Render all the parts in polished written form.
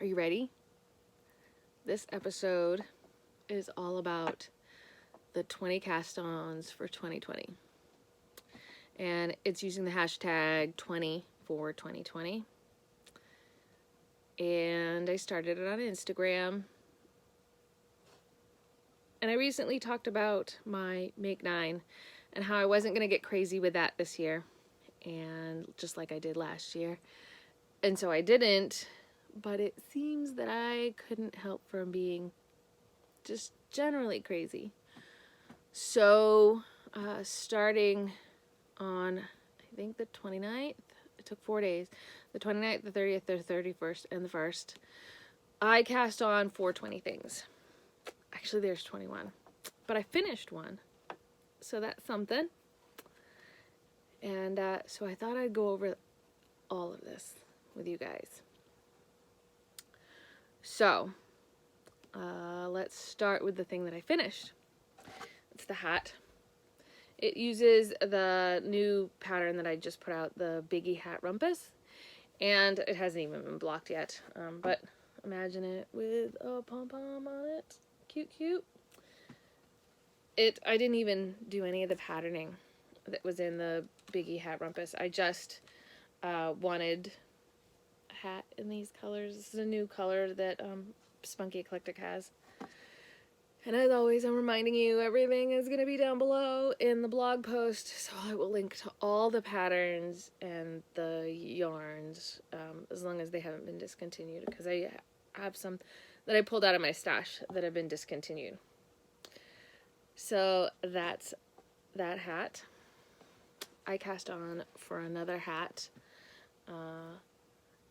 Are you ready? This episode is all about the 20 cast-ons for 2020. And it's using the hashtag 20 for 2020. And I started it on Instagram. And I recently talked about my Make 9 and how I wasn't going to get crazy with that this year. And just like I did last year. And so I didn't, but it seems that I couldn't help from being just generally crazy. So, starting on, I think the 29th, it took 4 days, the 29th, the 30th, the 31st, and the 1st, I cast on 420 things. Actually, there's 21, but I finished one, so that's something. And so I thought I'd go over all of this with you guys. So, let's start with the thing that I finished. It's the hat. It uses the new pattern that I just put out, the Biggie Hat Rumpus, and it hasn't even been blocked yet, but imagine it with a pom-pom on it. Cute, cute. I didn't even do any of the patterning that was in the Biggie Hat Rumpus. I just wanted a hat in these colors. This is a new color that Spunky Eclectic has. And as always, I'm reminding you, everything is going to be down below in the blog post, so I will link to all the patterns and the yarns, as long as they haven't been discontinued, because I have some that I pulled out of my stash that have been discontinued. So that's that hat. I cast on for another hat.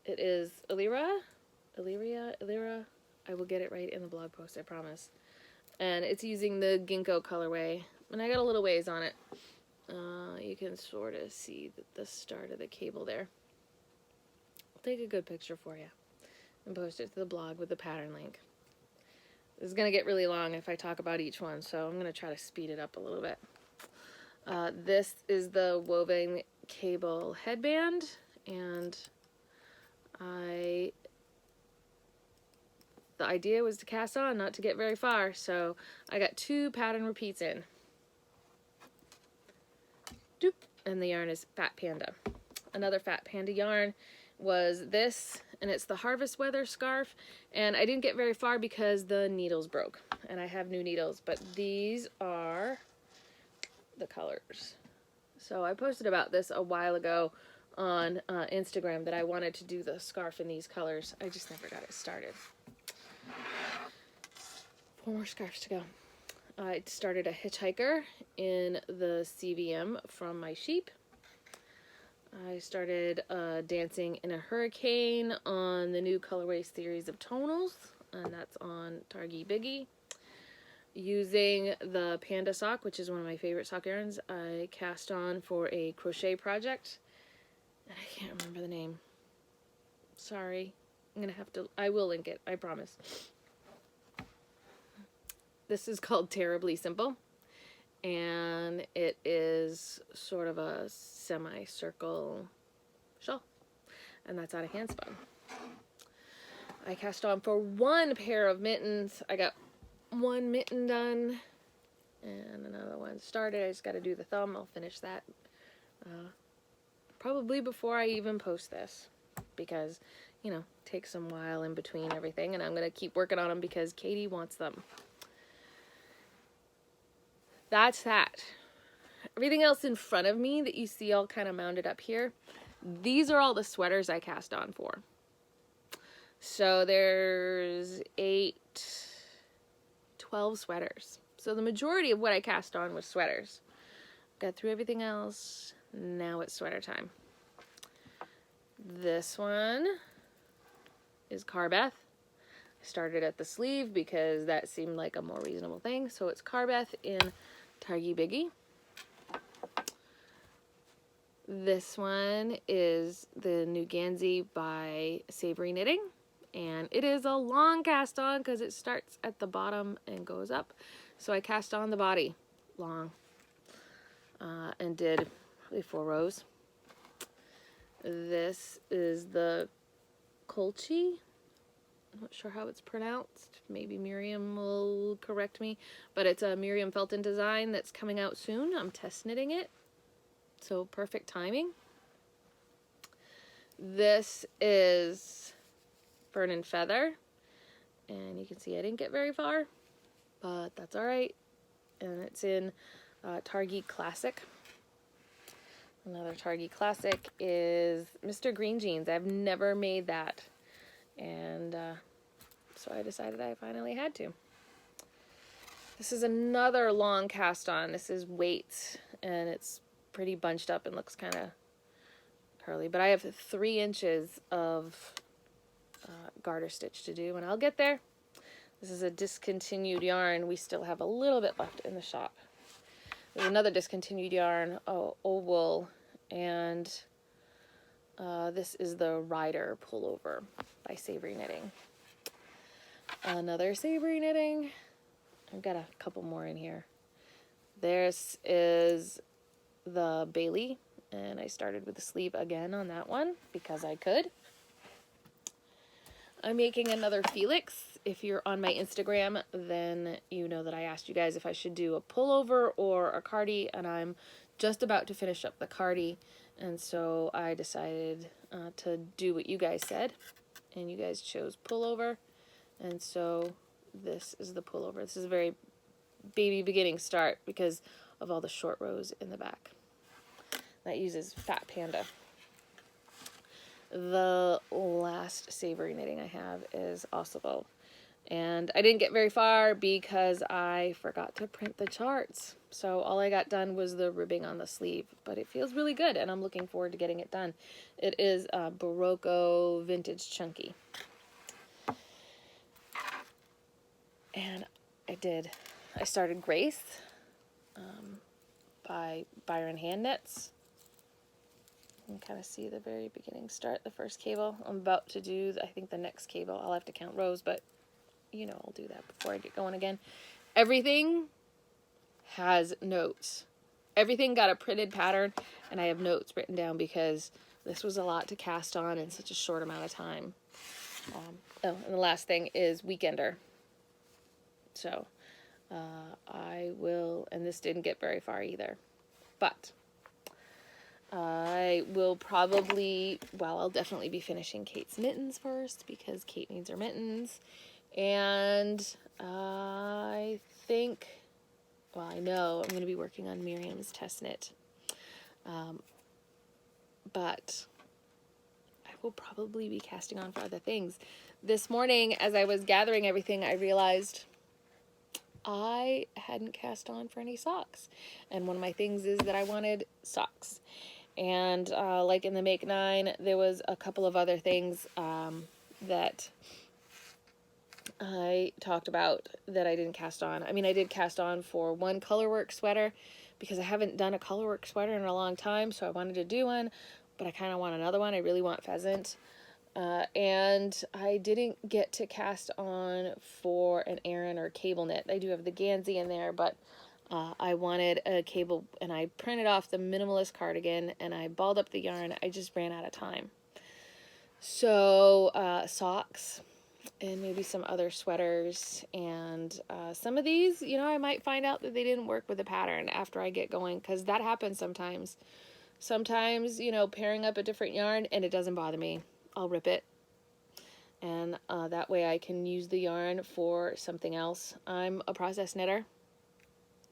It is Illyria. I will get it right in the blog post, I promise. And it's using the Ginkgo colorway. And I got a little ways on it. You can sort of see the start of the cable there. I'll take a good picture for you and post it to the blog with the pattern link. This is going to get really long if I talk about each one, so I'm going to try to speed it up a little bit. This is the woven cable headband, and the idea was to cast on, not to get very far, so I got 2 pattern repeats in. Doop. And the yarn is Fat Panda. Another Fat Panda yarn was this, and it's the Harvest Weather scarf, and I didn't get very far because the needles broke, and I have new needles, but these are the colors. So I posted about this a while ago on Instagram that I wanted to do the scarf in these colors. I just never got it started. 4 more scarves to go. I started a hitchhiker in the CVM from my sheep. I started dancing in a hurricane on the new colorway series of tonals, and that's on Targi Biggie. Using the Panda sock, which is one of my favorite sock yarns, I cast on for a crochet project, and I can't remember the name. Sorry. I will link it, I promise. This is called Terribly Simple, and it is sort of a semicircle shawl, and that's out of Handspun. I cast on for 1 pair of mittens. I got 1 mitten done, and another one started. I just got to do the thumb. I'll finish that probably before I even post this, because, you know, it takes some while in between everything, and I'm going to keep working on them because Katie wants them. That's that. Everything else in front of me that you see all kind of mounded up here, these are all the sweaters I cast on for. So there's 12 sweaters. So the majority of what I cast on was sweaters. Got through everything else. Now it's sweater time. This one is Carbeth. I started at the sleeve because that seemed like a more reasonable thing. So it's Carbeth in Targi Biggie. This one is the new Gansey by Savory Knitting, and it is a long cast on because it starts at the bottom and goes up. So I cast on the body long and did probably 4 rows. This is the Colchi I'm not sure how it's pronounced. Maybe Miriam will correct me. But it's a Miriam Felton design that's coming out soon. I'm test knitting it. So perfect timing. This is Fern and Feather. And you can see I didn't get very far. But that's alright. And it's in Targhee Classic. Another Targhee Classic is Mr. Green Jeans. I've never made that. And so I decided I finally had to. This is another long cast on. This is Weights, and it's pretty bunched up and looks kind of curly. But I have 3 inches of garter stitch to do, and I'll get there. This is a discontinued yarn. We still have a little bit left in the shop. There's another discontinued yarn, wool, and this is the Rider Pullover by Savory Knitting. Another Savory Knitting. I've got a couple more in here. This is the Bailey, and I started with the sleeve again on that one because I could. I'm making another Felix. If you're on my Instagram, then you know that I asked you guys if I should do a pullover or a cardie, and I'm just about to finish up the cardie, and so I decided to do what you guys said, and you guys chose pullover, and so this is the pullover. This is a very baby beginning start because of all the short rows in the back. That uses Fat Panda. The last Savory Knitting I have is Oslo. And I didn't get very far because I forgot to print the charts. So all I got done was the ribbing on the sleeve. But it feels really good, and I'm looking forward to getting it done. It is Barocco Vintage Chunky. And I started Grace by Byron Hand Knits. You can kind of see the very beginning start, the first cable. I'm about to do, I think, the next cable. I'll have to count rows, but you know I'll do that before I get going again. Everything has notes. Everything got a printed pattern, and I have notes written down because this was a lot to cast on in such a short amount of time. And the last thing is Weekender. So I will, and this didn't get very far either, but I will probably, well, I'll definitely be finishing Kate's mittens first because Kate needs her mittens. And I think, well, I know I'm going to be working on Miriam's test knit. But I will probably be casting on for other things. This morning, as I was gathering everything, I realized I hadn't cast on for any socks. And one of my things is that I wanted socks. And like in the Make 9, there was a couple of other things that I talked about that I didn't cast on. I mean, I did cast on for one colorwork sweater because I haven't done a colorwork sweater in a long time, so I wanted to do one, but I kind of want another one. I really want pheasant. And I didn't get to cast on for an Aran or cable knit. I do have the Gansey in there, but I wanted a cable, and I printed off the minimalist cardigan, and I balled up the yarn. I just ran out of time. So socks, and maybe some other sweaters, and some of these, you know, I might find out that they didn't work with the pattern after I get going, because that happens sometimes. Sometimes, you know, pairing up a different yarn, and it doesn't bother me. I'll rip it, and that way I can use the yarn for something else. I'm a process knitter.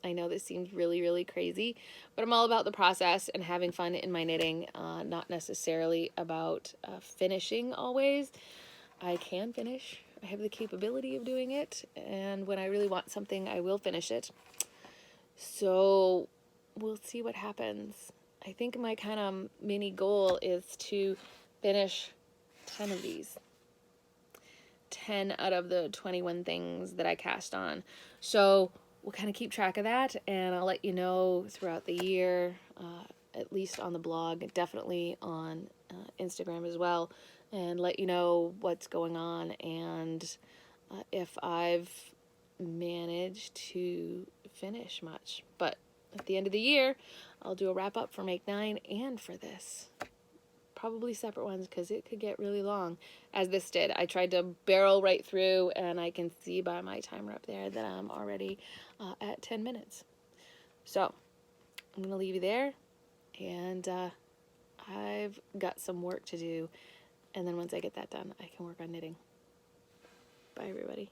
I know this seems really, really crazy, but I'm all about the process and having fun in my knitting, not necessarily about finishing always. I can finish. I have the capability of doing it, and when I really want something, I will finish it. So we'll see what happens. I think my kind of mini goal is to finish 10 of these. 10 out of the 21 things that I cast on. So we'll kind of keep track of that, and I'll let you know throughout the year, at least on the blog, definitely on Instagram as well, and let you know what's going on and if I've managed to finish much. But at the end of the year, I'll do a wrap up for Make 9 and for this probably separate ones because it could get really long, as this did. I tried to barrel right through, and I can see by my timer up there that I'm already at 10 minutes. So I'm going to leave you there, and I've got some work to do, and then once I get that done, I can work on knitting. Bye, everybody.